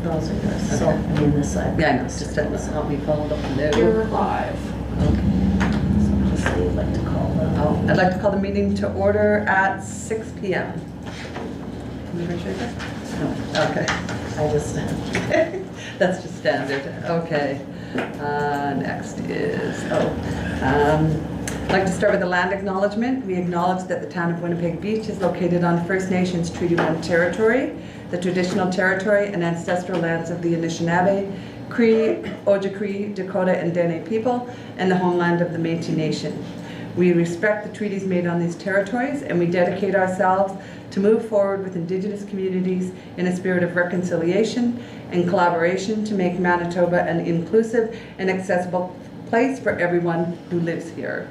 those are yours. So, Okay. I mean, this side. Yeah, I know, just to help me follow up the note. You're live. Okay. So just say you'd like to call the. Oh, I'd like to call the meeting to order at 6 p.m. Can you raise your hand? No, Okay. I just, That's just standard. Okay. Next is, I'd like to start with the land acknowledgement. We acknowledge that the town of Winnipeg Beach is located on First Nations Treaty 1 territory, the traditional territory and ancestral lands of the Anishinaabe, Cree, Ojibwe, Dakota, and Dene people, and the homeland of the Métis Nation. We respect the treaties made on these territories, and we dedicate ourselves to move forward with Indigenous communities in a spirit of reconciliation and collaboration to make Manitoba an inclusive and accessible place for everyone who lives here.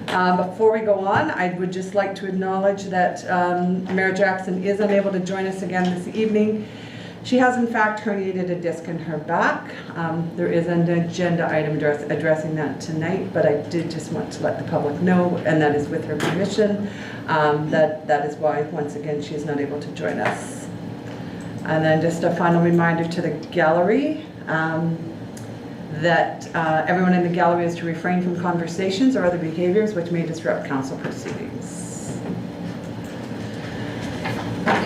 Before we go on, I would just like to acknowledge that Mayor Jackson is unable to join us again this evening. She has in fact herniated a disc in her back. There is an agenda item addressing that tonight, but I did just want to let the public know, and that is with her permission, that is why, once again, she is not able to join us. And then just a final reminder to the gallery that everyone in the gallery is to refrain from conversations or other behaviors which may disrupt council proceedings.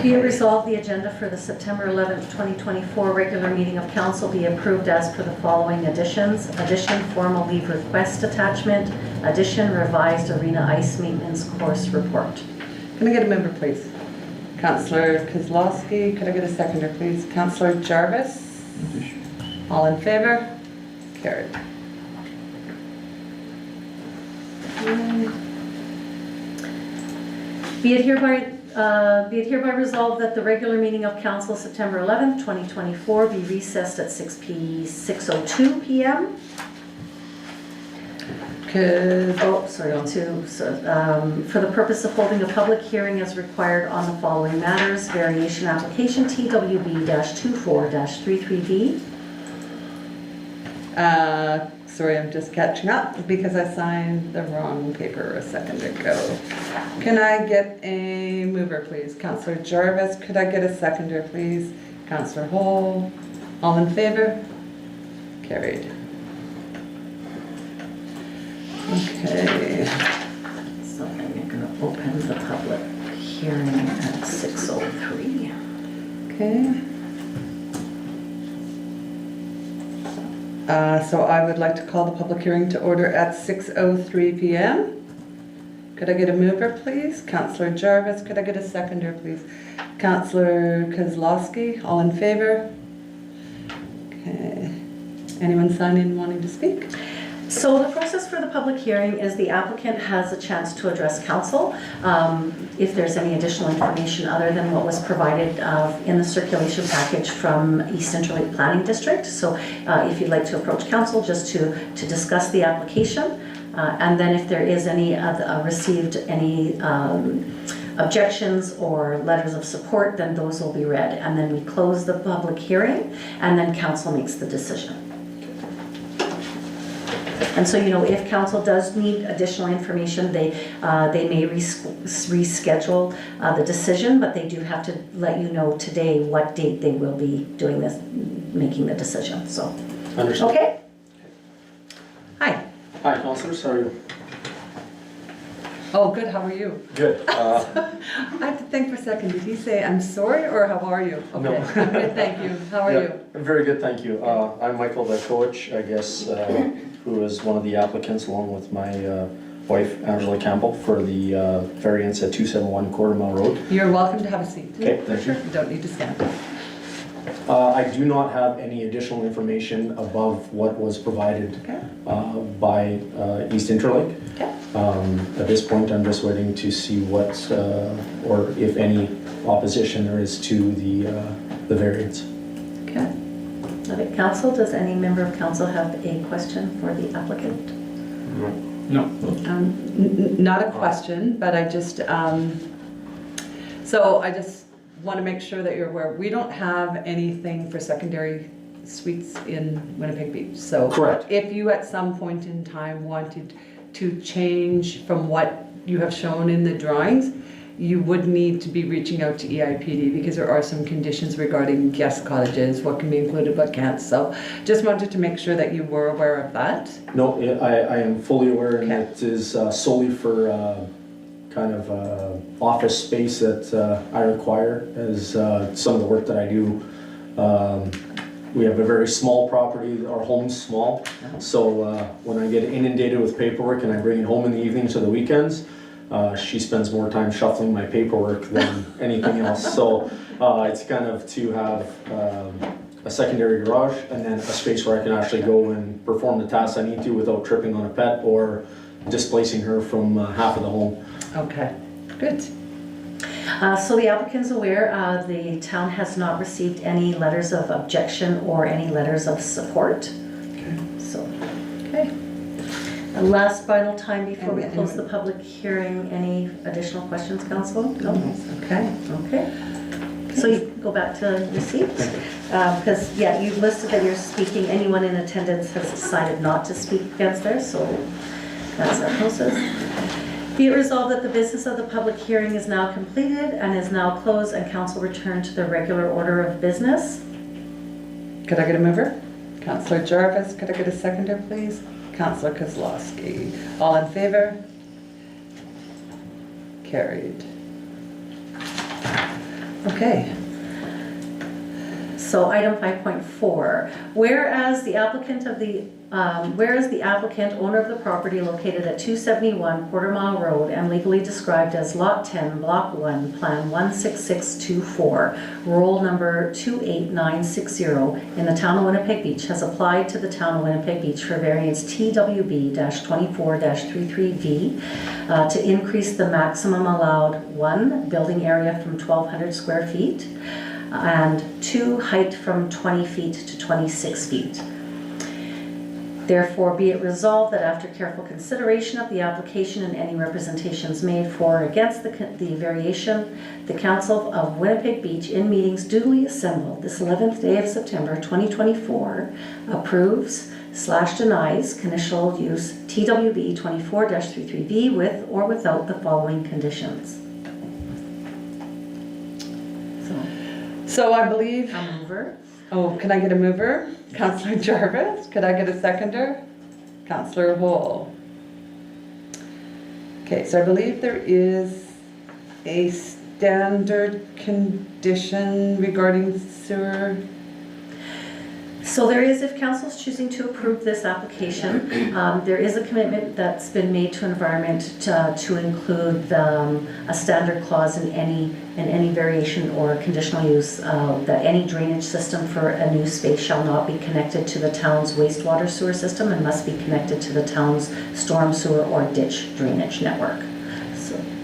be it resolved, the agenda for the September 11th, 2024 regular meeting of council be approved as per the following additions. Addition, formal leave request attachment. Addition, revised arena ice maintenance course report. Can I get a member, please? Councillor Kozlowski, could I get a seconder, please? Councillor Jarvis? All in favor? Carried. Be it hereby resolved that the regular meeting of council September 11th, 2024 be recessed at 6:02 p.m. For the purpose of holding a public hearing as required on the following matters: variation application TWB-24-33B. Sorry, I'm just catching up because I signed the wrong paper a second ago. Can I get a mover, please? Councillor Jarvis, could I get a seconder, please? Councillor Hall, all in favor? Carried. Okay. So I'm going to open the public hearing at 6:03. Okay. So I would like to call the public hearing to order at 6:03 p.m. Could I get a mover, please? Councillor Jarvis, could I get a seconder, please? Councillor Kozlowski, all in favor? Okay. Anyone sign in wanting to speak? So the process for the public hearing is the applicant has a chance to address council if there's any additional information other than what was provided in the circulation package from East Interlake Planning District. So if you'd like to approach council just to discuss the application, and then if there is any received any objections or letters of support, then those will be read, and then we close the public hearing, and then council makes the decision. And so, if council does need additional information, they may reschedule the decision, but they do have to let you know today what date they will be doing this, making the decision. So, Understood. okay. Hi. Hi, councillors. How are you? Oh, good. How are you? Good. I have to think for a second. Did he say I'm sorry or how are you? Okay. No. I'm good, thank you. How are you? Very good, thank you. I'm Michael Vetkovich, I guess, who is one of the applicants along with my wife, Angela Campbell, for the variance at 271 Quarter Mile Road. You're welcome to have a seat. Okay, thank you. You don't need to stand. I do not have any additional information above what was provided Okay. by East Interlake. Okay. At this point, I'm just waiting to see what, or if any opposition there is to the variance. Okay. Okay, council, does any member of council have a question for the applicant? No. Not a question, but I just, so I just want to make sure that you're aware, we don't have anything for secondary suites in Winnipeg Beach. So Correct. If you at some point in time wanted to change from what you have shown in the drawings, you would need to be reaching out to EIPD because there are some conditions regarding guest cottages, what can be included, what can't. So just wanted to make sure that you were aware of that. No, I am fully aware, and Okay. it is solely for kind of office space that I require as some of the work that I do. We have a very small property, our home's small, so when I get inundated with paperwork and I bring it home in the evenings or the weekends, she spends more time shuffling my paperwork than anything else. So it's kind of to have a secondary garage and then a space where I can actually go and perform the tasks I need to without tripping on a pet or displacing her from half of the home. Okay, good. So the applicant's aware, the town has not received any letters of objection or any letters of support. Okay. So, Okay. and last final time before we And- close the public hearing, any additional questions, council? No? Okay. Okay. So you can go back to your seats. Because, yeah, you've listed that you're speaking, anyone in attendance has decided not to speak against her, so that's our process. Be it resolved that the business of the public hearing is now completed and is now closed, and council return to the regular order of business. Could I get a mover? Councillor Jarvis, could I get a seconder, please? Councillor Kozlowski. All in favor? Carried. Okay. So item 5.4, whereas the applicant, owner of the property located at 271 Quarter Mile Road and legally described as Lot 10, Block 1, Plan 16624, roll number 28960 in the town of Winnipeg Beach has applied to the town of Winnipeg Beach for variance TWB-24-33V to increase the maximum allowed 1, building area from 1,200 square feet, and 2, height from 20 feet to 26 feet. Therefore, be it resolved that after careful consideration of the application and any representations made for or against the variation, the Council of Winnipeg Beach in meetings duly assembled this 11th day of September 2024 approves/denies conditional use TWB 24-33V with or without the following conditions. So I believe, A mover. oh, can I get a mover? Councillor Jarvis, could I get a seconder? Councillor Hall. Okay, so I believe there is a standard condition regarding sewer. So there is, if council's choosing to approve this application, there is a commitment that's been made to environment to include a standard clause in any variation or conditional use that any drainage system for a new space shall not be connected to the town's wastewater sewer system and must be connected to the town's storm sewer or ditch drainage network.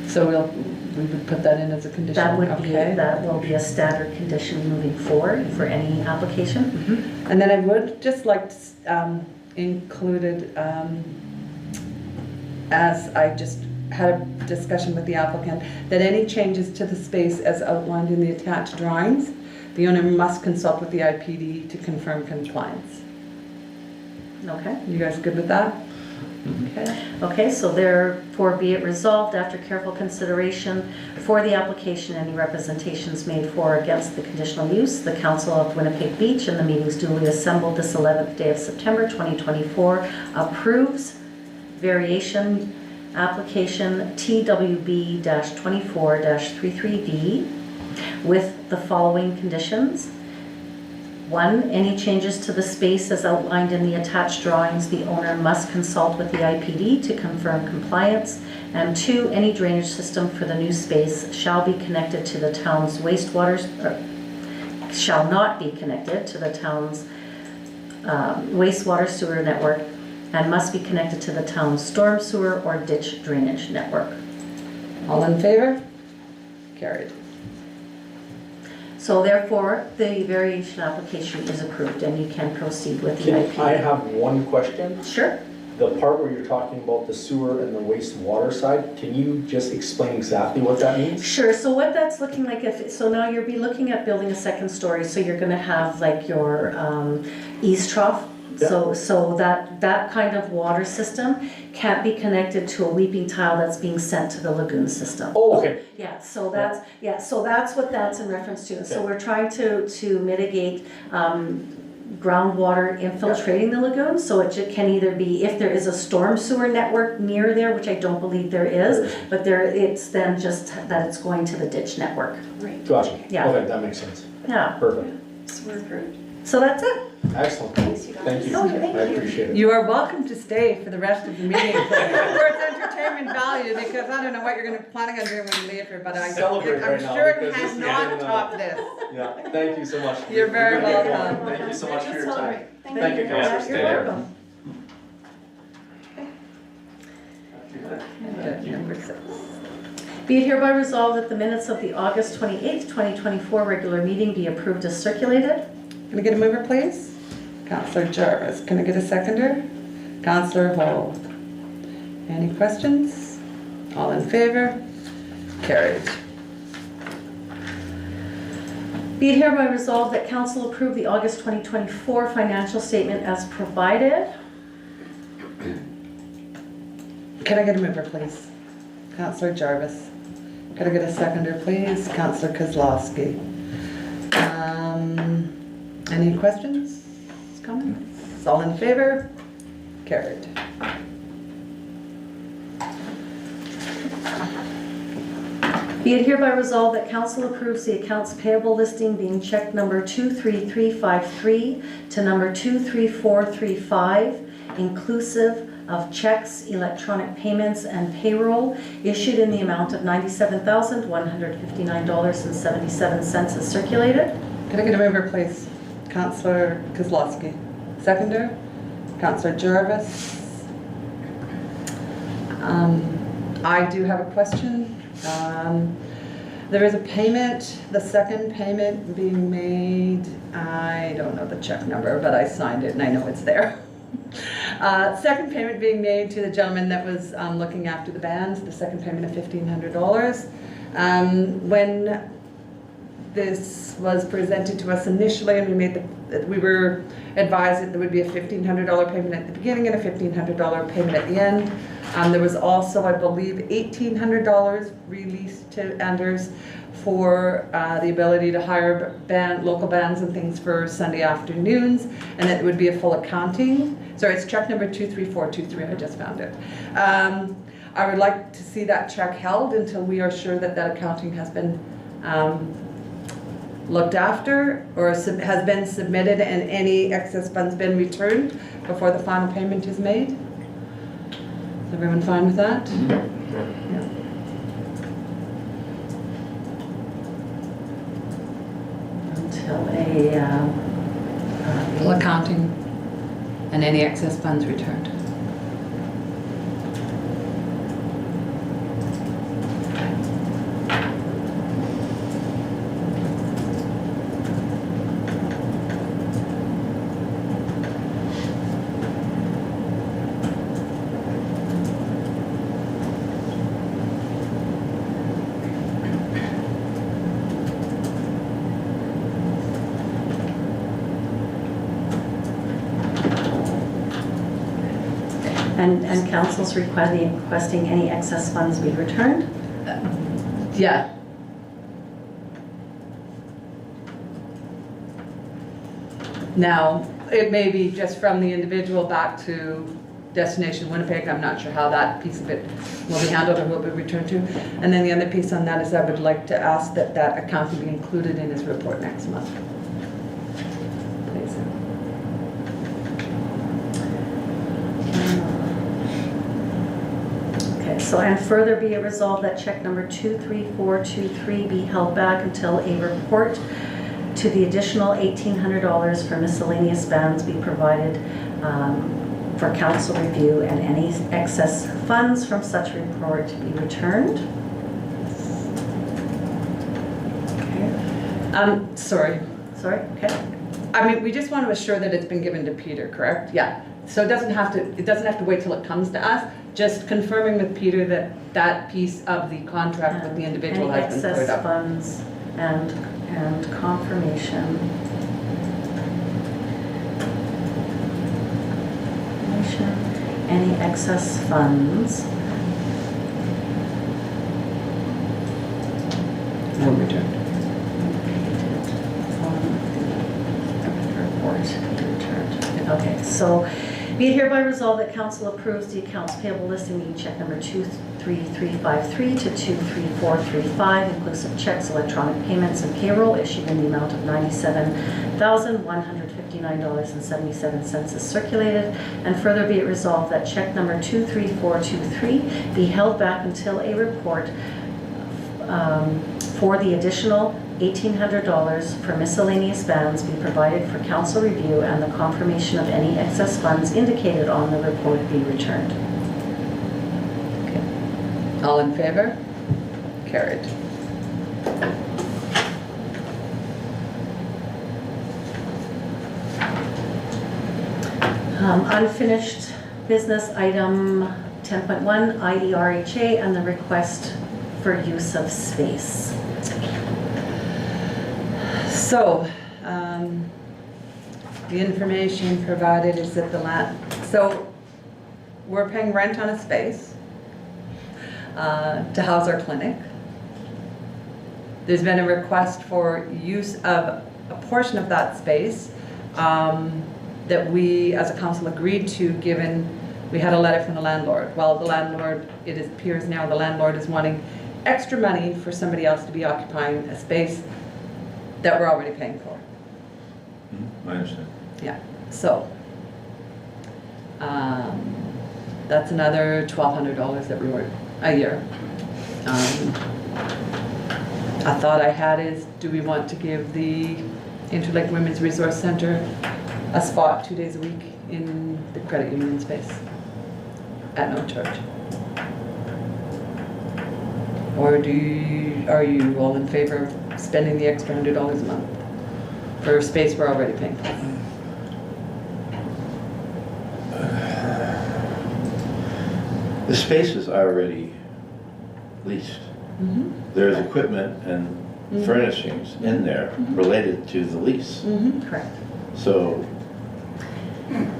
So we would put that in as a condition? That would be, Okay. that will be a standard condition moving forward for any application. And then I would just like to include it, as I just had a discussion with the applicant, that any changes to the space as outlined in the attached drawings, the owner must consult with the IPD to confirm compliance. Okay. You guys good with that? Okay. Okay, so therefore be it resolved after careful consideration for the application, any representations made for or against the conditional use, the Council of Winnipeg Beach and the meetings duly assembled this 11th day of September 2024 approves variation application TWB-24-33V with the following conditions. 1, any changes to the space as outlined in the attached drawings, the owner must consult with the IPD to confirm compliance. And 2, any drainage system for the new space shall be connected to the town's wastewater, shall not be connected to the town's wastewater sewer network and must be connected to the town's storm sewer or ditch drainage network. All in favor? Carried. So therefore, the variation application is approved and you can proceed with the Can IPD. I have one question? Sure. The part where you're talking about the sewer and the wastewater side, can you just explain exactly what that means? Sure, so what that's looking like, so now you'll be looking at building a second story, so you're gonna have like your east trough So that kind of water system can't be connected to a weeping tile that's being sent to the lagoon system. Oh, okay. Yeah, so that's what that's in reference to. So Okay. we're trying to mitigate groundwater infiltrating the lagoon, so it can either be, if there is a storm sewer network near there, which I don't believe there is, but it's then just that it's going to the ditch network. Right. Gotcha. Yeah. Okay, that makes sense. Yeah, Perfect. So we're approved. so that's it. Excellent. Thanks, you guys. Thank you. Oh, thank I you. appreciate it. You are welcome to stay for the rest of the meeting for its entertainment value, because I don't know what you're planning on doing when you leave here, but Celebrate I'm right now, sure it because has it's not been, topped this. Yeah, thank you so much. You're very We're gonna get welcome. going. Thank you so much for your time. Thank you. Thank you, Councilor. You're Stay there. welcome. Okay, number 6. Be it hereby resolved that the minutes of the August 28th, 2024 regular meeting be approved as circulated. Can I get a mover, please? Councillor Jarvis. Can I get a seconder? Councillor Hall. Any questions? All in favor? Carried. Be it hereby resolved that council approve the August 2024 financial statement as provided. Can I get a mover, please? Councillor Jarvis. Can I get a seconder, please? Councillor Kozlowski. Any questions? Comments? All in favor? Carried. Be it hereby resolved that council approves the accounts payable listing being check number 23353 to number 23435, inclusive of checks, electronic payments, and payroll issued in the amount of $97,159.77 as circulated. Can I get a mover, please? Councillor Kozlowski. Seconder? Councillor Jarvis. I do have a question. There is a payment, the second payment being made, I don't know the check number, but I signed it and I know it's there. Second payment being made to the gentleman that was looking after the bands, the second payment of $1,500. When this was presented to us initially and we were advised that there would be a $1,500 payment at the beginning and a $1,500 payment at the end. There was also, I believe, $1,800 released to Anders for the ability to hire local bands and things for Sunday afternoons, and that it would be a full accounting. Sorry, it's check number 23423, I just found it. I would like to see that check held until we are sure that that accounting has been looked after or has been submitted and any excess funds been returned before the final payment is made. Is everyone fine with that? Yeah. Until Full accounting and any excess funds returned. and council's requesting any excess funds be returned. Yeah. Now, it may be just from the individual back to Destination Winnipeg. I'm not sure how that piece of it will be handled or will be returned to. And then the other piece on that is I would like to ask that that account be included in his report next month. Please. Okay, so and further be it resolved that check number 23423 be held back until a report to the additional $1,800 for miscellaneous bands be provided for council review and any excess funds from such report be returned. Okay. Sorry. Sorry, okay. I mean, we just want to assure that it's been given to Peter, correct? Yeah. So it doesn't have to wait till it comes to us. Just confirming with Peter that that piece of the contract with the individual has been cleared up. Any excess funds and confirmation any excess funds No returned. report returned. Okay, so be it hereby resolved that council approves the accounts payable listing meeting check number 23353 to 23435, inclusive checks, electronic payments, and payroll issued in the amount of $97,159.77 is circulated, and further be it resolved that check number 23423 be held back until a report for the additional $1,800 for miscellaneous bans be provided for council review and the confirmation of any excess funds indicated on the report be returned. Okay. All in favor? Carried. Unfinished business item 10.1, IERHA and the request for use of space. So, the information provided is that so we're paying rent on a space to house our clinic. There's been a request for use of a portion of that space that we as a council agreed to, given we had a letter from the landlord. Well, the landlord, it appears now the landlord is wanting extra money for somebody else to be occupying a space that we're already paying for. I understand. Yeah, so that's another $1,200 that we were a year. A thought I had is, do we want to give the Interlake Women's Resource Center a spot 2 days a week in the credit union space at no charge? Or are you all in favor of spending the extra $100 a month for space we're already paying for? The space is already leased. Mm-hmm. There's equipment and furnishings in there related to the lease. Mm-hmm. Correct. So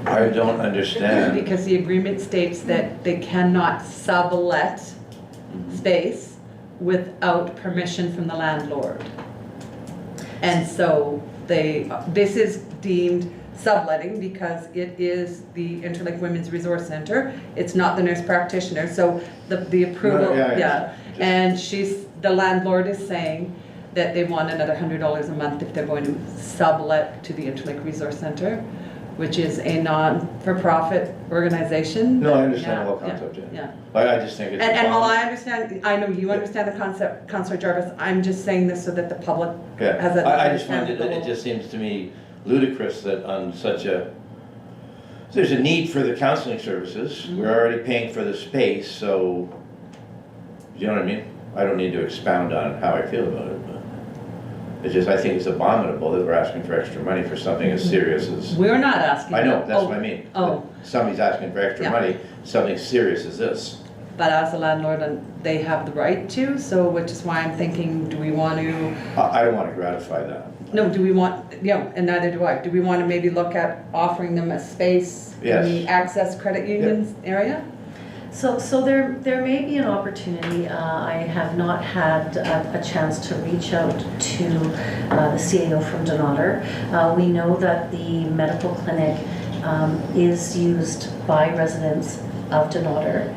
I don't understand. Because the agreement states that they cannot sublet space without permission from the landlord. And so this is deemed subletting because it is the Interlake Women's Resource Center. It's not the nurse practitioner, so the approval, No, yeah, yeah. And the landlord is saying that they want another $100 a month if they're going to sublet to the Interlake Resource Center, which is a non-for-profit organization. No, I understand the Yeah, whole yeah, concept, yeah. Yeah. I just think it's. And while I understand, I know you understand the concept, Councillor Jarvis, I'm just saying this so that the public Yeah, has a. I just find it just seems to me ludicrous that on there's a need for the counseling services. We're already paying for the space, so, you know what I mean? I don't need to expound on how I feel about it, but it's just, I think it's abominable that we're asking for extra money for something as serious as. We're not asking. I know, that. that's Oh, what I mean. Oh. Somebody's asking for extra Yeah. money, something serious as this. But as a landlord, they have the right to, so which is why I'm thinking, do we want to, I don't want to gratify that. no, do we want, and neither do I. Do we want to maybe look at offering them a space in the Yes. Access Credit Unions area? So there may be an opportunity. I have not had a chance to reach out to the CAO from Donator. We know that the medical clinic is used by residents of Donator.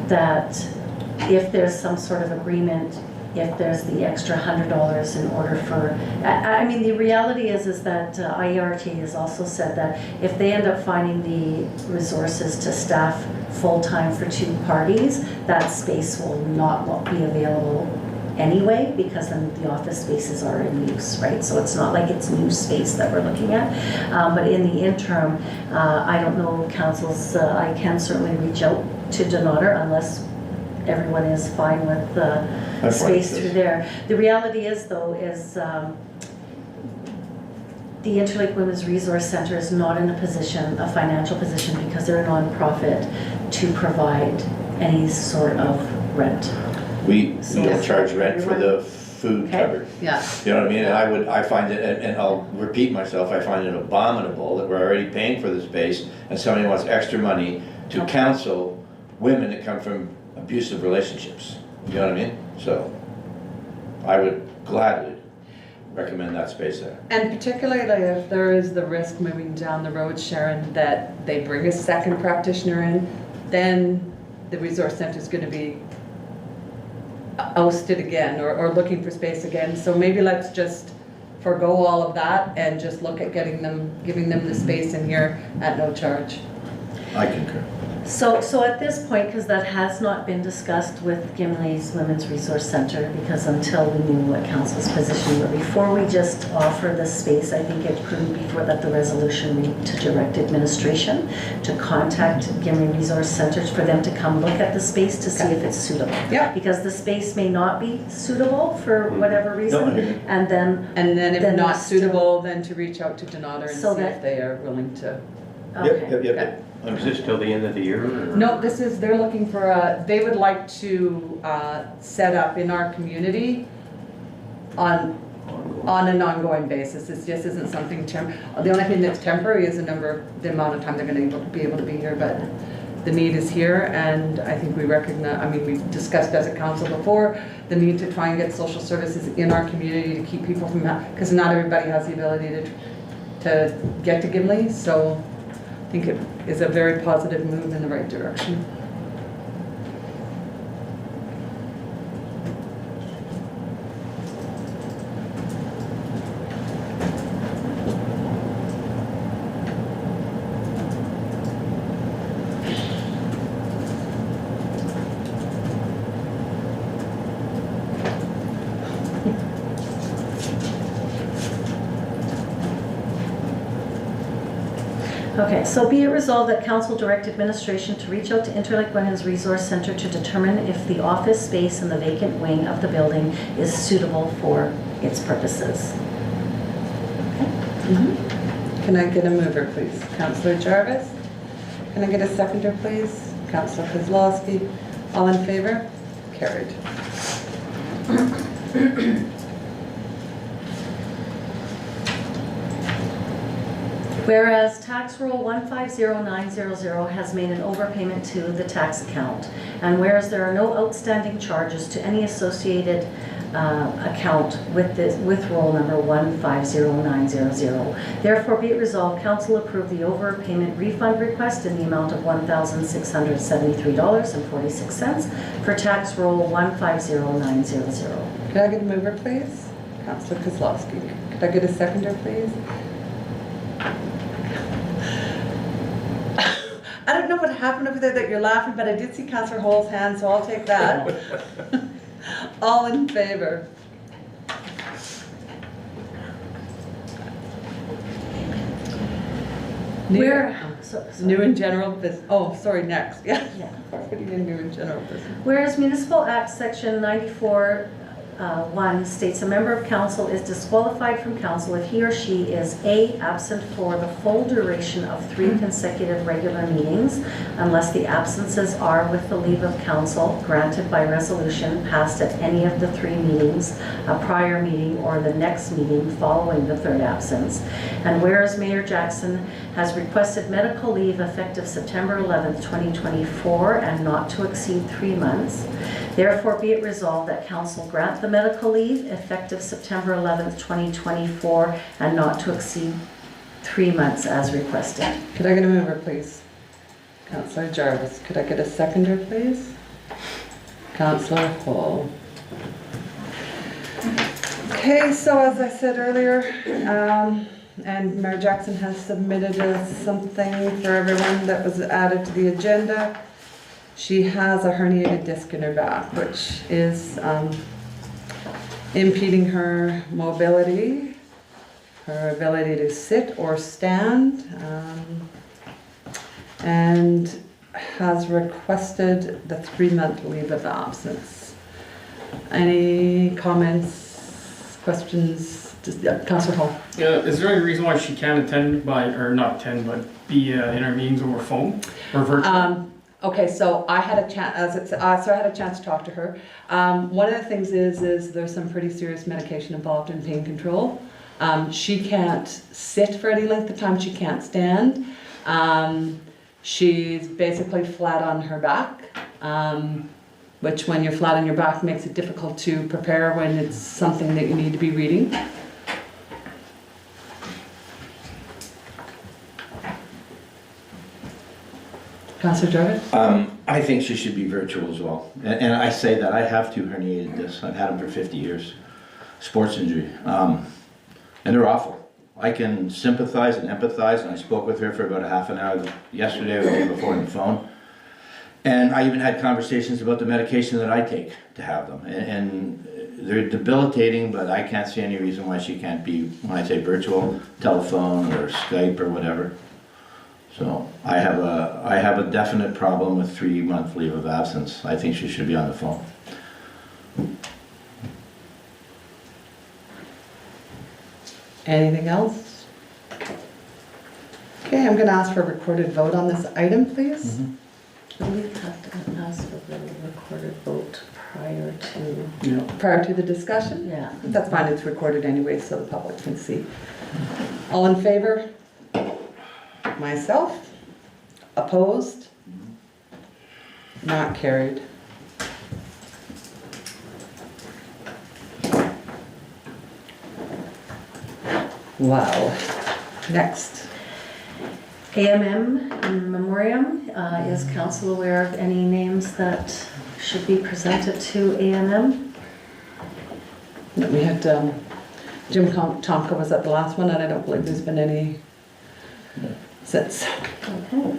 That if there's some sort of agreement, if there's the extra $100 in order for, I mean, the reality is that IERT has also said that if they end up finding the resources to staff full-time for two parties, that space will not be available anyway, because then the office spaces are in use, right? So it's not like it's new space that we're looking at. But in the interim, I don't know, councils, I can certainly reach out to Donator unless everyone is fine with the space through there. The reality is, though, the Interlake Women's Resource Center is not in a financial position, because they're a nonprofit, to provide any sort of rent. We So don't charge rent for the food Okay. covered. Yeah, You know what I mean? And I find it, and I'll repeat myself, I find it abominable that we're already paying for the space and somebody wants extra money to Okay. counsel women that come from abusive relationships. You know what I mean? So I would gladly recommend that space there. and particularly if there is the risk moving down the road, Sharon, that they bring a second practitioner in, then the resource center is going to be ousted again or looking for space again. So maybe let's just forego all of that and just look at giving them the space in here at no charge. I concur. So at this point, because that has not been discussed with Gimley's Women's Resource Center, because until we knew what council's position were, before we just offer the space, I think it prudent before that the resolution read to direct administration to contact Gimley Resource Centers for them to come look at the space to see if it's suitable. Yeah. Because the space may not be suitable for whatever reason, No, I agree. and then, And then if Then not it's still- suitable, then to reach out to Donata and So see that- if they are willing to. okay. Is this till the end of the year? or- No, they're looking for they would like to set up in our community on an ongoing basis. This just isn't something the only thing that's temporary is the amount of time they're gonna be able to be here, but the need is here, and I think we recognize, we've discussed as a council before, the need to try and get social services in our community to keep people from, because not everybody has the ability to get to Gimli, so I think it is a very positive move in the right direction. Okay, so be it resolved that council direct administration to reach out to Interlake Women's Resource Center to determine if the office space in the vacant wing of the building is suitable for its purposes. Can I get a mover, please? Councillor Jarvis? Can I get a seconder, please? Councillor Kozlowski? All in favor? Carried. Whereas tax roll 150900 has made an overpayment to the tax account, and whereas there are no outstanding charges to any associated account with roll number 150900, therefore be it resolved, council approve the overpayment refund request in the amount of $1,673.46 for tax roll 150900. Could I get a mover, please? Councillor Kozlowski. Could I get a seconder, please? I don't know what happened over there that you're laughing, but I did see Councillor Hall's hand, so I'll take that. All in favor? New and general business. Oh, sorry, next. Yeah. Yeah. What do you mean new and general business? Whereas Municipal Act Section 94(1) states a member of council is disqualified from council if he or she is A, absent for the full duration of 3 consecutive regular meetings, unless the absences are with the leave of council granted by resolution passed at any of the 3 meetings, a prior meeting, or the next meeting following the 3rd absence. And whereas Mayor Jackson has requested medical leave effective September 11th, 2024, and not to exceed 3 months, therefore be it resolved that council grant the medical leave effective September 11th, 2024, and not to exceed 3 months as requested. Could I get a mover, please? Councillor Jarvis. Could I get a seconder, please? Councillor Hall. Okay, so as I said earlier, and Mayor Jackson has submitted something for everyone that was added to the agenda. She has a herniated disc in her back, which is impeding her mobility, her ability to sit or stand, and has requested the 3-month leave of absence. Any comments, questions? Councillor Hall. Yeah, is there any reason why she can't attend or not attend, but be in our meetings over phone or virtual? Okay, so I had a chance, so I had a chance to talk to her. One of the things is there's some pretty serious medication involved in pain control. She can't sit for any length of time, she can't stand. She's basically flat on her back, which when you're flat on your back makes it difficult to prepare when it's something that you need to be reading. Councillor Jarvis? I think she should be virtual as well. And I say that, I have two herniated discs. I've had them for 50 years. Sports injury. And they're awful. I can sympathize and empathize, and I spoke with her for about a half an hour yesterday or the day before on the phone. And I even had conversations about the medication that I take to have them. And they're debilitating, but I can't see any reason why she can't be, when I say virtual, telephone or Skype or whatever. So I have a definite problem with 3-month leave of absence. I think she should be on the phone. Anything else? Okay, I'm gonna ask for a recorded vote on this item, please. I believe you have to ask for the recorded vote prior to, Prior to the discussion? yeah. That's fine, it's recorded anyway, so the public can see. All in favor? Myself? Opposed? Not carried. Wow. Next. AMM in memoriam, is council aware of any names that should be presented to AMM? We had, Jim Tomka was at the last one, and I don't believe there's been any since. Okay.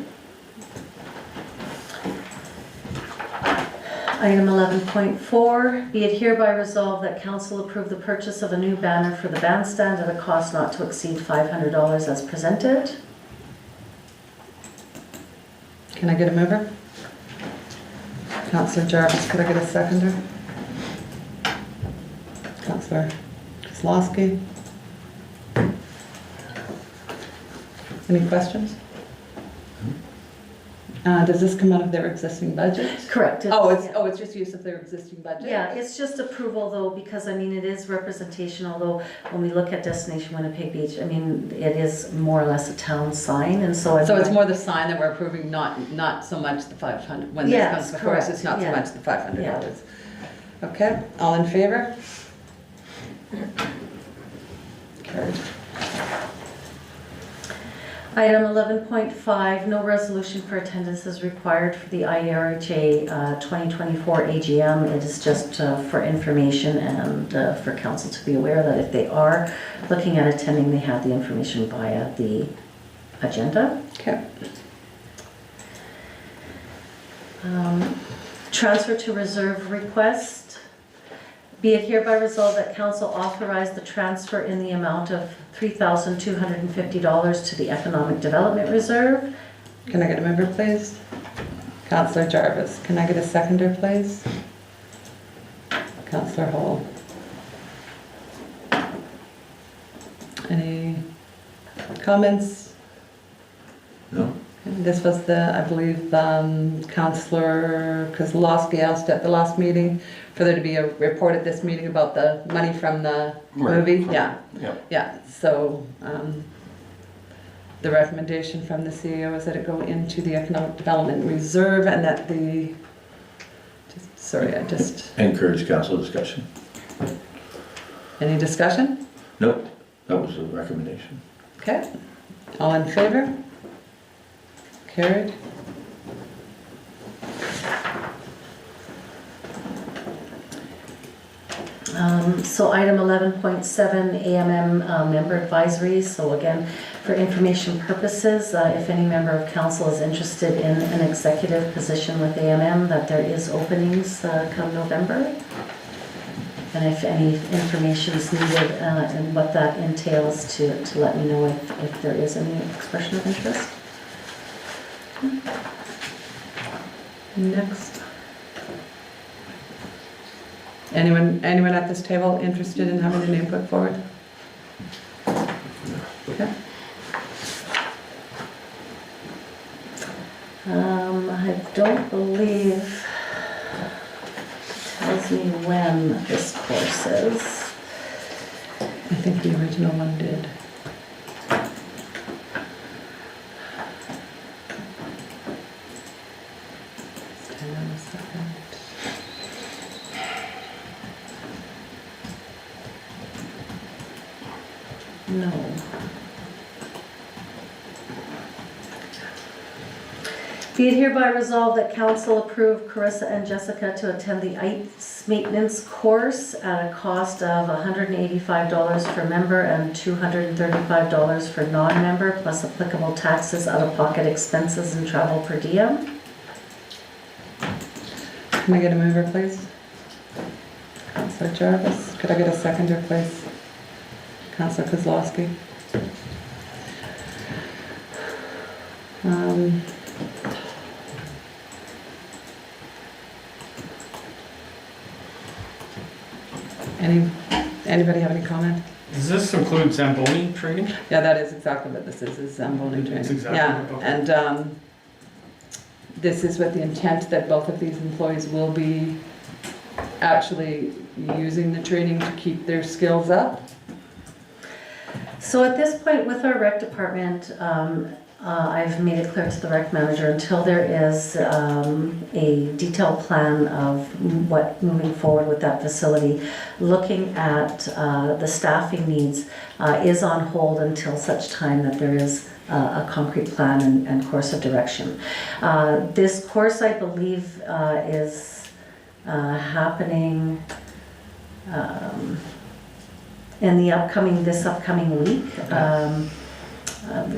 Item 11.4, be it hereby resolved that council approve the purchase of a new banner for the bandstand at a cost not to exceed $500 as presented. Can I get a mover? Councillor Jarvis, could I get a seconder? Councillor Kozlowski? Any questions? Does this come out of their existing budget? Correct. It's just use of their existing budget? Yeah, it's just approval though, because I mean, it is representation, although when we look at Destination Winnipeg Beach, I mean, it is more or less a town sign, and so. So it's more the sign that we're approving, not so much the 500, when this Yes, comes before us, it's not so correct, much the $500. Yeah. Okay, all in favor? Carried. Item 11.5, no resolution for attendance is required for the IERHA 2024 AGM. It is just for information and for council to be aware that if they are looking at attending, they have the information via the agenda. Okay. Transfer to reserve request. Be it hereby resolved that council authorize the transfer in the amount of $3,250 to the Economic Development Reserve. Can I get a member, please? Councillor Jarvis. Can I get a seconder, please? Councillor Hall. Any comments? No? This was I believe, Councillor Kozlowski asked at the last meeting for there to be a report at this meeting about the money from the movie. Yeah. Yeah, so the recommendation from the CEO is that it go into the Economic Development Reserve and that Encourage council discussion. any discussion? Nope, that was the recommendation. Okay, all in favor? Carried. So item 11.7, AMM member advisories. So again, for information purposes, if any member of council is interested in an executive position with AMM, that there is openings come November. And if any information is needed and what that entails, to let me know if there is any expression of interest. Next. Anyone at this table interested in having a name put forward? Okay. I don't believe it tells me when this course is. I think the original one did. Hang on a second. No. Be it hereby resolved that council approve Carissa and Jessica to attend the ice maintenance course at a cost of $185 for member and $235 for non-member, plus applicable taxes, out-of-pocket expenses, and travel per diem. Can I get a mover, please? Councillor Jarvis. Could I get a seconder, please? Councillor Kozlowski. Anybody have any comment? Does this include Zamboni training? Yeah, that is exactly what this is Zamboni training. It's exactly Yeah, what- and this is with the intent that both of these employees will be actually using the training to keep their skills up. So at this point with our rec department, I've made it clear to the rec manager, until there is a detailed plan of what moving forward with that facility, looking at the staffing needs is on hold until such time that there is a concrete plan and course of direction. This course, I believe, is happening in this upcoming week.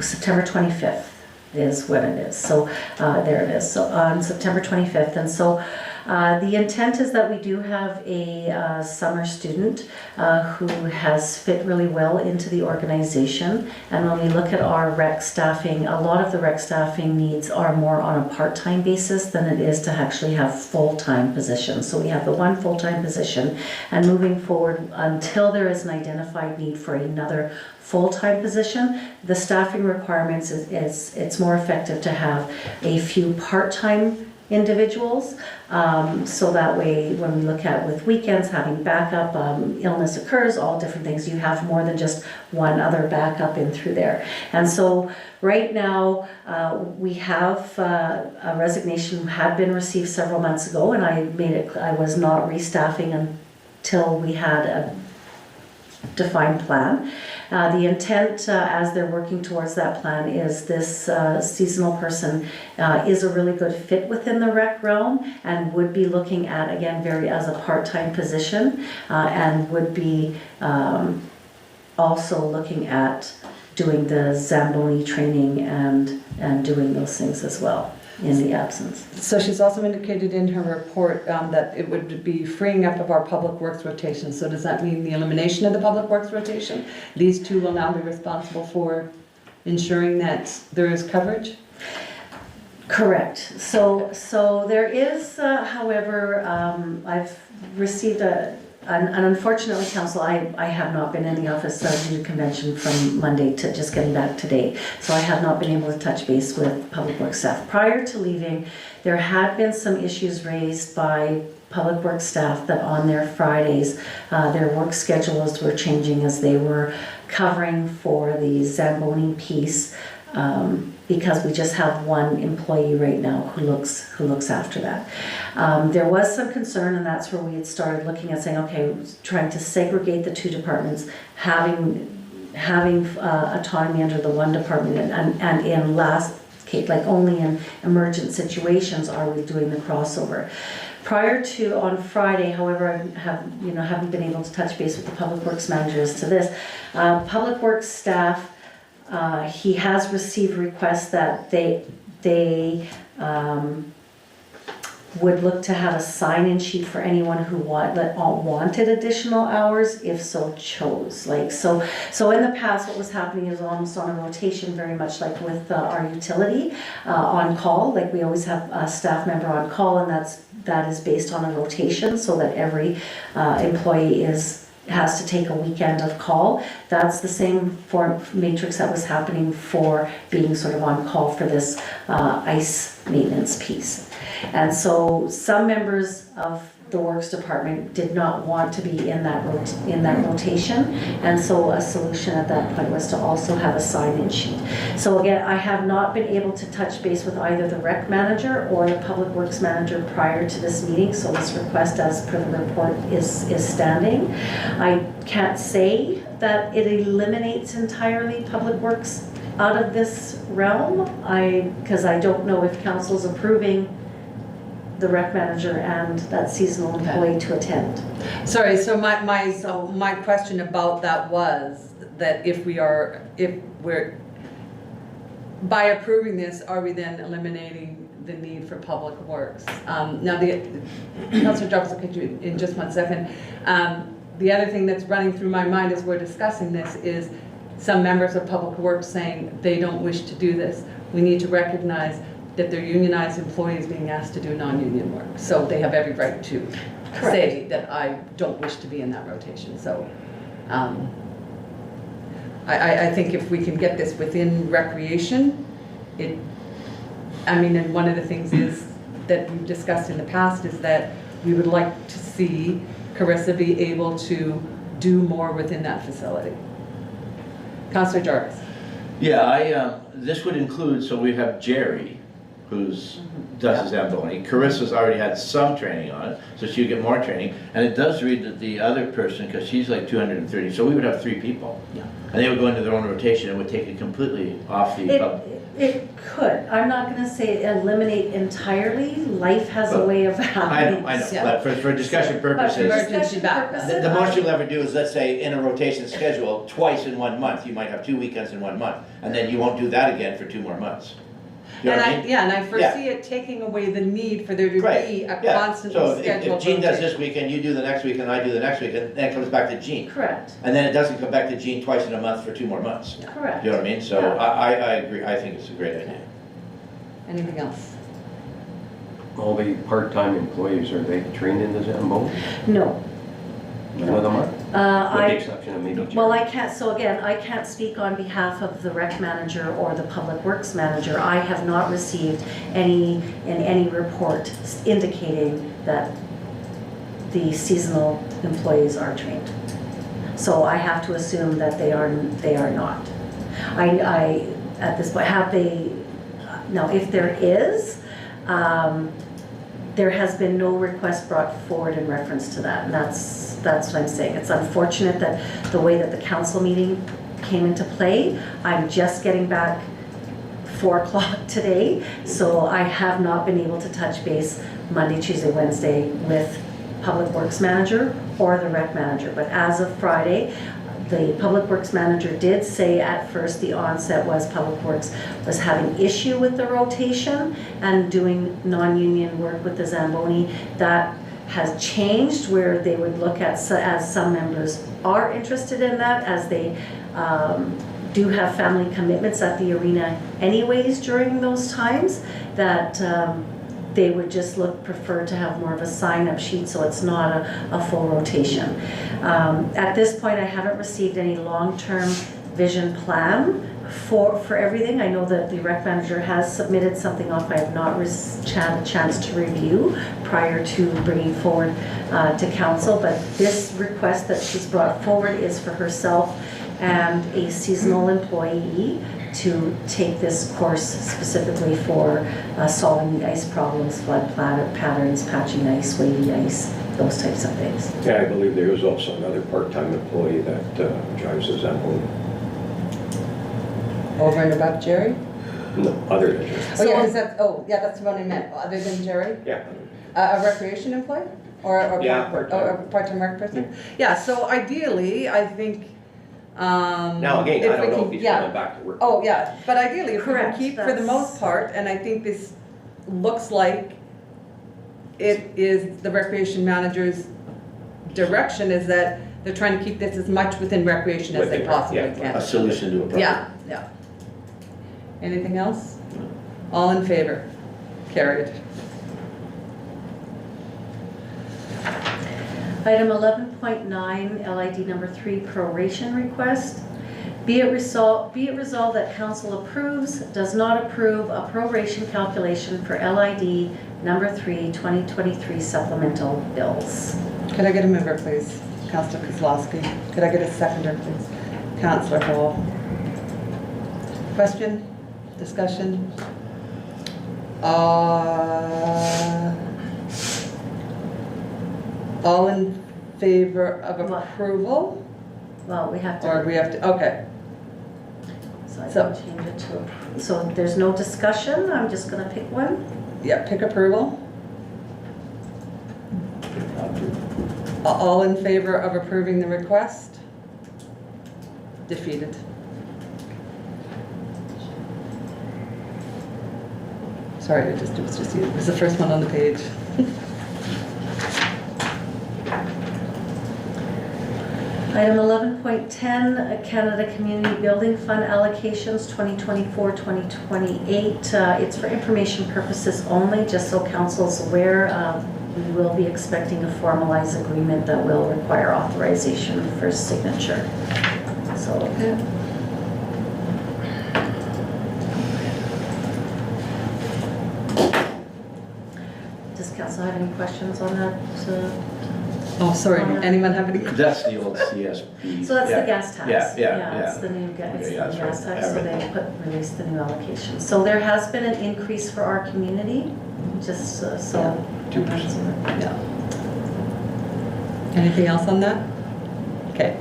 September 25th is when it is. So there it is. So on September 25th. And so the intent is that we do have a summer student who has fit really well into the organization. And when we look at our rec staffing, a lot of the rec staffing needs are more on a part-time basis than it is to actually have full-time positions. So we have the one full-time position, and moving forward, until there is an identified need for another full-time position, the staffing requirements it's more effective to have a few part-time individuals, so that way when we look at with weekends having backup, illness occurs, all different things, you have more than just one other backup in through there. And so right now we have a resignation had been received several months ago, and I was not restaffing until we had a defined plan. The intent, as they're working towards that plan, is this seasonal person is a really good fit within the rec realm and would be looking at, again, as a part-time position, and would be also looking at doing the Zamboni training and doing those things as well in the absence. So she's also indicated in her report that it would be freeing up of our public works rotation. So does that mean the elimination of the public works rotation? These two will now be responsible for ensuring that there is coverage? Correct. So there is, however, I've received and unfortunately, council, I have not been in the office due to convention from Monday to just getting back today. So I have not been able to touch base with public works staff. Prior to leaving, there had been some issues raised by public works staff that on their Fridays, their work schedules were changing as they were covering for the Zamboni piece, because we just have one employee right now who looks after that. There was some concern, and that's where we had started looking at saying, okay, trying to segregate the two departments, having autonomy under the one department, and in last case, like only in emergent situations are we doing the crossover. Prior to on Friday, however, I haven't been able to touch base with the public works manager as to this. Public works staff, he has received requests that they would look to have a sign-in sheet for anyone who wanted additional hours, if so chose. So in the past, what was happening is almost on a rotation, very much like with our utility on call. Like we always have a staff member on call, and that is based on a rotation, so that every employee is has to take a weekend of call. That's the same form matrix that was happening for being sort of on call for this ice maintenance piece. And so some members of the Works Department did not want to be in that rotation, and so a solution at that point was to also have a sign-in sheet. So again, I have not been able to touch base with either the rec manager or the public works manager prior to this meeting, so this request as per the report is standing. I can't say that it eliminates entirely public works out of this realm, because I don't know if council's approving the rec manager and that seasonal employee to attend. Sorry, so my question about that was that if we're, by approving this, are we then eliminating the need for public works? Now, Councillor Jarvis will get you in just 1 second. The other thing that's running through my mind as we're discussing this is some members of public works saying they don't wish to do this. We need to recognize that they're unionized employees being asked to do non-union work. So they have every right to say that I don't wish to be in that rotation. So I think if we can get this within recreation, and one of the things is that we've discussed in the past is that we would like to see Carissa be able to do more within that facility. Councillor Jarvis. Yeah, this would include, so we have Jerry, does his Zamboni. Carissa's already had some training on it, so she'll get more training. And it does read that the other person, because she's like 230, so we would have 3 people. Yeah. And they would go into their own rotation and would take it completely off the public. It could. I'm not going to say eliminate entirely. Life has a way of happening. I know, Yeah. but for discussion purposes, Emergency backup. the most you'll ever do is, let's say, in a rotation schedule, twice in 1 month. You might have 2 weekends in 1 month, and then you won't do that again for 2 more months. You know what I mean? And I foresee it taking away the need for there to Right, be a yeah. constantly So scheduled if Jean does rotation. this weekend, you do the next weekend, I do the next weekend, then it comes back to Jean. Correct. And then it doesn't come back to Jean twice in a month for 2 more months. Correct. You know what I mean? So Yeah. I agree, I think it's a great idea. Anything else? All the part-time employees, are they trained in the Zamboni? No. None of them are? With the exception of maybe Well, Jerry. I can't, so again, I can't speak on behalf of the rec manager or the public works manager. I have not received any report indicating that the seasonal employees are trained. So I have to assume that they are not. I at this point, have they, now if there is, there has been no request brought forward in reference to that, and that's what I'm saying. It's unfortunate that the way that the council meeting came into play. I'm just getting back 4 o'clock today, so I have not been able to touch base Monday, Tuesday, Wednesday with Public Works Manager or the Rec Manager. But as of Friday, the Public Works Manager did say at first the onset was Public Works was having issue with the rotation and doing non-union work with the Zamboni. That has changed where they would look at, as some members are interested in that, as they do have family commitments at the arena anyways during those times, that they would just prefer to have more of a sign-up sheet so it's not a full rotation. At this point, I haven't received any long-term vision plan for everything. I know that the rec manager has submitted something off. I have not had a chance to review prior to bringing forward to council, but this request that she's brought forward is for herself and a seasonal employee to take this course specifically for solving the ice problems, flood patterns, patching ice, wavy ice, those types of things. Yeah, I believe there is also another part-time employee that drives the Zamboni. Over and above Jerry? No, other than Jerry. Oh, yeah, 'cause that's what I meant, other than Jerry? Yeah. A recreation employee? Or Yeah, or part-time. a part-time rec person? Yeah, so ideally, I think, Now, again, I don't know if he's coming back to work. Oh, yeah, but ideally, if we can Correct, keep, for the that's- most part, and I think this looks like it is the recreation manager's direction, is that they're trying to keep this as much within recreation as they Within, possibly yeah. can. A solution to a problem. Yeah, yeah. Anything else? All in favor? Carried. Item 11.9, LID number 3, proration request. Be it resolved that council approves, does not approve a proration calculation for LID number 3, 2023 supplemental bills. Could I get a member, please? Councillor Kozlowski. Could I get a seconder, please? Councillor Hall. Question? Discussion? All in favor of What? approval? Well, we have Or to, do we have to, okay. so I so- can change it to, so there's no discussion, I'm just gonna pick one. Yeah, pick approval. All in favor of approving the request? Defeated. Sorry, it was just you. It was the first one on the page. Item 11.10, Canada Community Building Fund allocations 2024-2028. It's for information purposes only, just so council's aware. We will be expecting a formalized agreement that will require authorization for signature. So, does council have any questions on that? Oh, sorry, anyone have any? That's the old CSP. So that's Yeah. the gas tax. Yeah. It's the new gas, it's Okay, the yeah, that's gas right. tax, so they released the new allocation. So there has been an increase for our community, just so. 2%. Yeah. Anything else on that? Okay,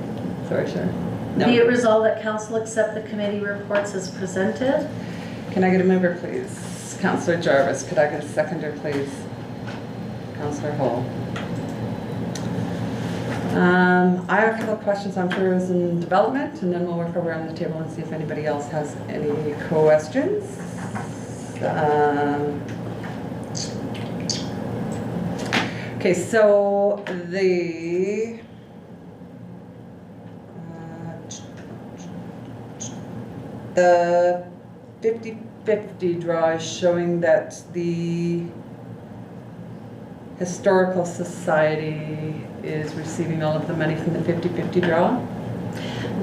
sorry, Sharon. Be No. it resolved that council accept the committee reports as presented. Can I get a member, please? Councillor Jarvis, could I get a seconder, please? Councillor Hall. I have a couple of questions on tourism development, and then we'll work around the table and see if anybody else has any questions. Okay, so the 50/50 draw is showing that the Historical Society is receiving all of the money from the 50/50 draw.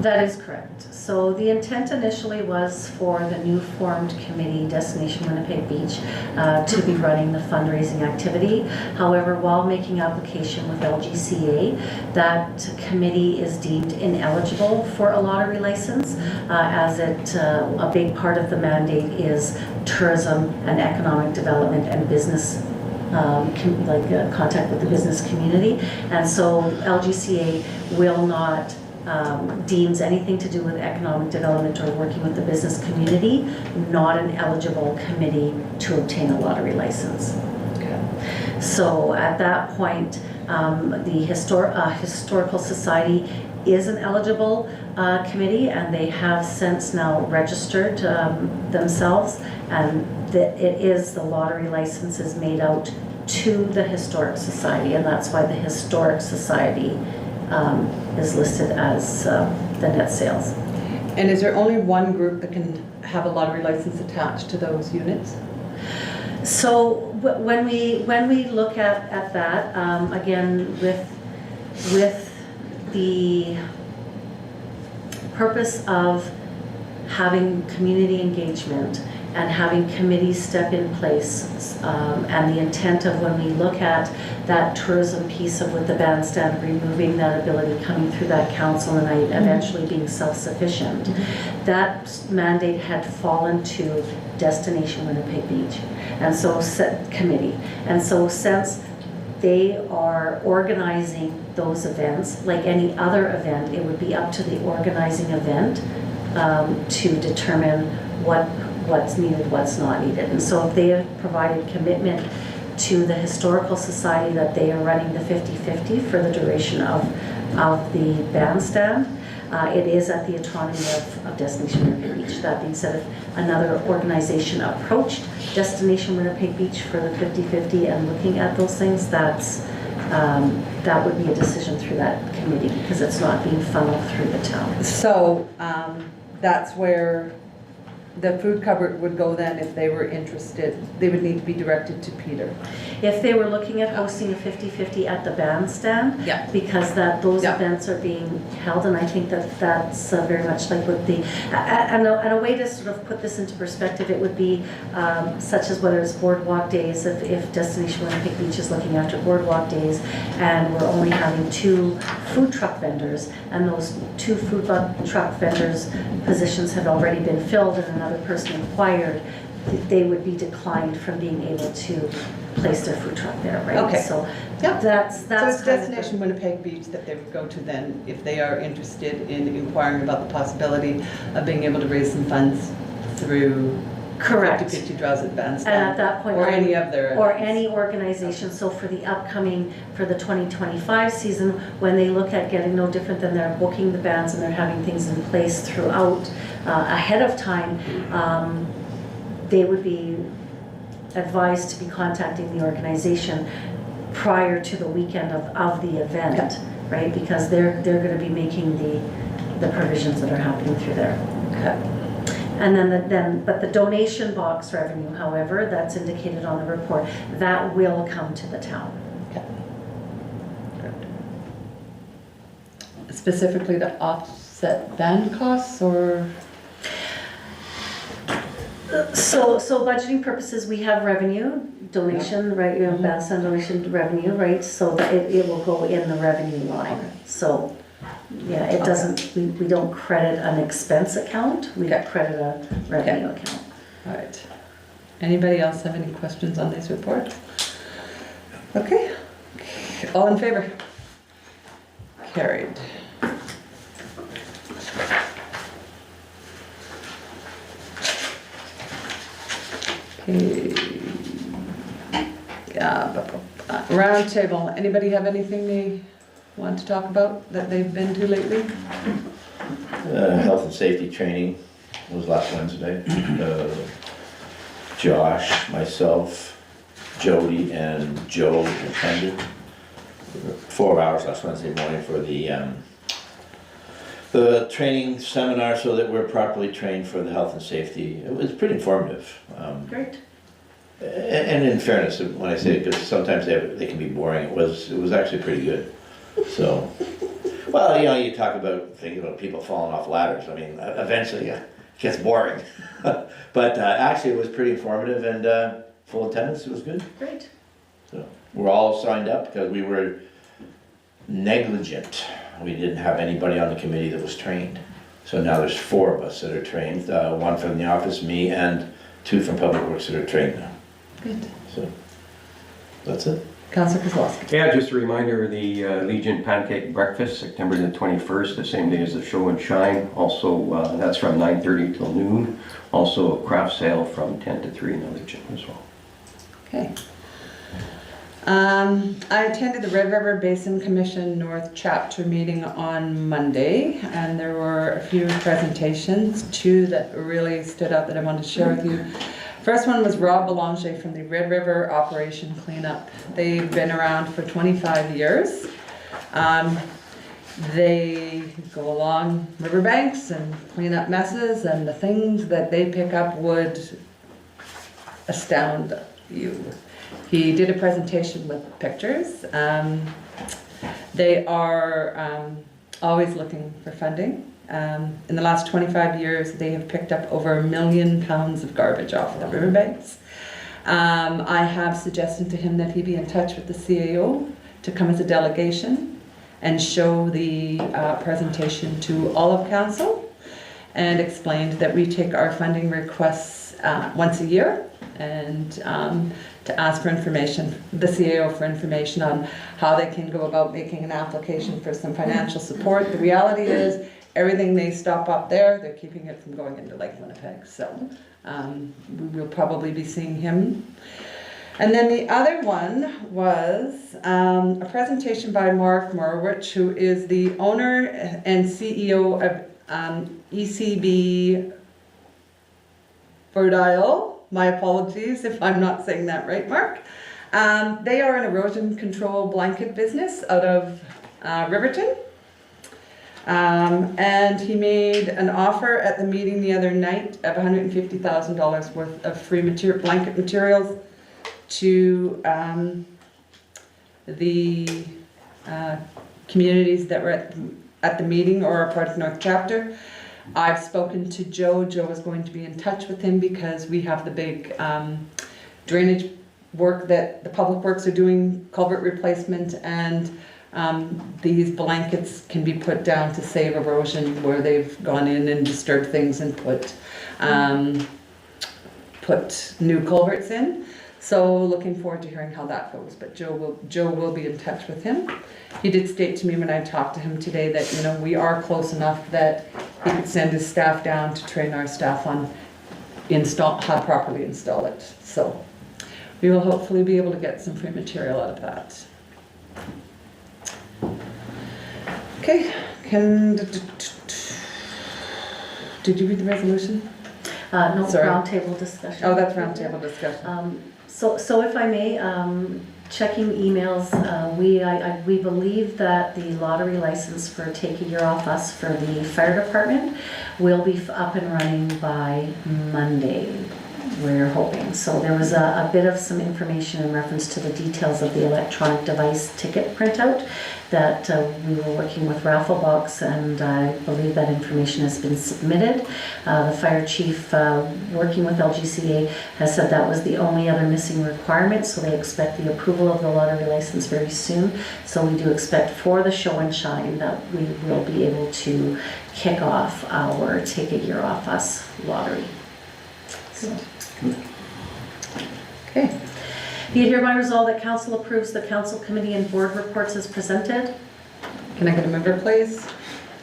That is correct. So the intent initially was for the new formed committee, Destination Winnipeg Beach, to be running the fundraising activity. However, while making application with LGCA, that committee is deemed ineligible for a lottery license, as a big part of the mandate is tourism and economic development and business contact with the business community. And so LGCA will not deems anything to do with economic development or working with the business community not an eligible committee to obtain a lottery license. Okay. So at that point, the Historical Society is an eligible committee, and they have since now registered themselves, and that it is the lottery license is made out to the Historic Society, and that's why the Historic Society is listed as the net sales. And is there only one group that can have a lottery license attached to those units? So when we look at that, again, with the purpose of having community engagement and having committees step in place, and the intent of when we look at that tourism piece of with the bandstand, removing that ability coming through that council and eventually being self-sufficient, that mandate had fallen to Destination Winnipeg Beach, and so committee. And so since they are organizing those events, like any other event, it would be up to the organizing event to determine what's needed, what's not needed. And so if they have provided commitment to the Historical Society that they are running the 50/50 for the duration of the bandstand, it is at the autonomy of Destination Winnipeg Beach. That being said, if another organization approached Destination Winnipeg Beach for the 50/50 and looking at those things, that would be a decision through that committee, because it's not being funneled through the town. So that's where the food cupboard would go then if they were interested, they would need to be directed to Peter. If they were looking at hosting a 50/50 at the bandstand, Yeah. because those Yeah. events are being held, and I think that's very much like what and a way to sort of put this into perspective, it would be such as whether it's boardwalk days, if Destination Winnipeg Beach is looking after boardwalk days, and we're only having 2 food truck vendors, and those 2 food truck vendors' positions have already been filled and another person acquired, they would be declined from being able to place their food truck there, right? Okay. So Yep. that's So it's kind of the- Destination Winnipeg Beach that they would go to then if they are interested in inquiring about the possibility of being able to raise some funds through Correct. 50/50 draws at Bandstand. And at that point, Or I any would- of their. Or events. any organization, so for the upcoming, for the 2025 season, when they look at getting no different than they're booking the bands and they're having things in place throughout, ahead of time, they would be advised to be contacting the organization prior to the weekend of the event, right? Because they're gonna be making the provisions that are happening through there. Okay. And but the donation box revenue, however, that's indicated on the report, that will come to the town. Specifically to offset band costs or? So budgeting purposes, we have revenue, donation, right, you know, bandstand donation revenue, right? So that it will go in the revenue line. So, yeah, it doesn't, we don't credit an expense account, we Okay. credit a revenue account. All right. Anybody else have any questions on these reports? Okay. All in favor? Carried. Okay. Round table. Anybody have anything they want to talk about that they've been to lately? Health and safety training was last Wednesday. Josh, myself, Jody, and Joe attended. 4 hours last Wednesday morning for the training seminar so that we're properly trained for the health and safety. It was pretty informative. Great. And in fairness, when I say it, because sometimes they can be boring, it was actually pretty good. So, well, you know, you talk about thinking about people falling off ladders. I mean, eventually it gets boring. But actually, it was pretty informative and full attendance. It was good. Great. So we're all signed up because we were negligent. We didn't have anybody on the committee that was trained. So now there's 4 of us that are trained. 1 from the office, me, and 2 from Public Works that are trained now. Good. So that's it. Councillor Kozlowski. Yeah, just a reminder, the Legion Pancake Breakfast, September the 21st, the same day as the show and shine. Also, that's from 9:30 till noon. Also, a craft sale from 10 to 3 in the Legion as well. Okay. I attended the Red River Basin Commission North Chapter meeting on Monday, and there were a few presentations, 2 that really stood out that I wanted to share with you. First one was Rob Belanger from the Red River Operation Cleanup. They've been around for 25 years. They go along riverbanks and clean up messes, and the things that they pick up would astound you. He did a presentation with pictures. They are always looking for funding. In the last 25 years, they have picked up over 1 million pounds of garbage off the riverbanks. I have suggested to him that he be in touch with the CAO to come as a delegation and show the presentation to all of council, and explained that we take our funding requests once a year, and to ask for information, the CAO for information on how they can go about making an application for some financial support. The reality is, everything they stop up there, they're keeping it from going into Lake Winnipeg. So we will probably be seeing him. And then the other one was a presentation by Mark Morowitz, who is the owner and CEO of ECB Verdile. My apologies if I'm not saying that right, Mark. They are an erosion control blanket business out of Riverton. And he made an offer at the meeting the other night of $150,000 worth of free blanket materials to the communities that were at the meeting or are part of North Chapter. I've spoken to Joe. Joe is going to be in touch with him because we have the big drainage work that the public works are doing, culvert replacement, and these blankets can be put down to save erosion where they've gone in and disturbed things and put new culverts in. So looking forward to hearing how that goes, but Joe will be in touch with him. He did state to me when I talked to him today that, you know, we are close enough that he could send his staff down to train our staff on how to properly install it. So we will hopefully be able to get some free material out of that. Okay, did you read the resolution? No, Sorry. roundtable discussion. Oh, that's roundtable discussion. So if I may, checking emails, we believe that the lottery license for Take a Year Off Us for the fire department will be up and running by Monday, we're hoping. So there was a bit of some information in reference to the details of the electronic device ticket printout that we were working with Rafflebox, and I believe that information has been submitted. The fire chief, working with LGCA, has said that was the only other missing requirement, so they expect the approval of the lottery license very soon. So we do expect for the show and shine that we will be able to kick off our Take a Year Off Us lottery. So. Okay. Be it hereby resolved that council approves the council committee and board reports as presented. Can I get a member, please?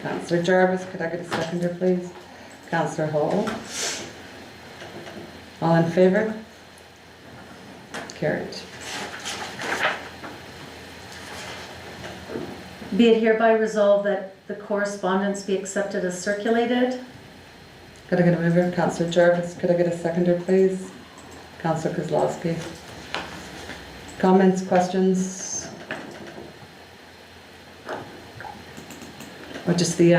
Councillor Jarvis, could I get a seconder, please? Councillor Hall. All in favor? Carried. Be it hereby resolved that the correspondence be accepted as circulated. Could I get a member? Councillor Jarvis, could I get a seconder, please? Councillor Kozlowski. Comments, questions? Or just the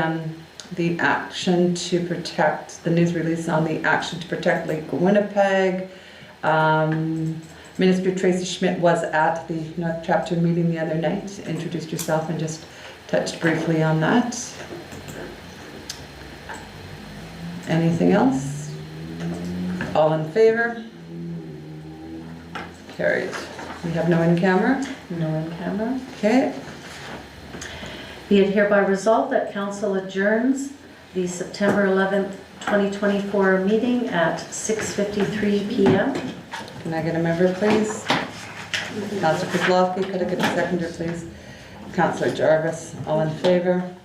action to protect, the news release on the action to protect Lake Winnipeg. Minister Tracy Schmidt was at the North Chapter meeting the other night, introduced herself and just touched briefly on that. Anything else? All in favor? Carried. We have no in camera? No in camera. Okay. Be it hereby resolved that council adjourns the September 11th, 2024 meeting at 6:53 p.m. Can I get a member, please? Councillor Kozlowski, could I get a seconder, please? Councillor Jarvis, all in favor?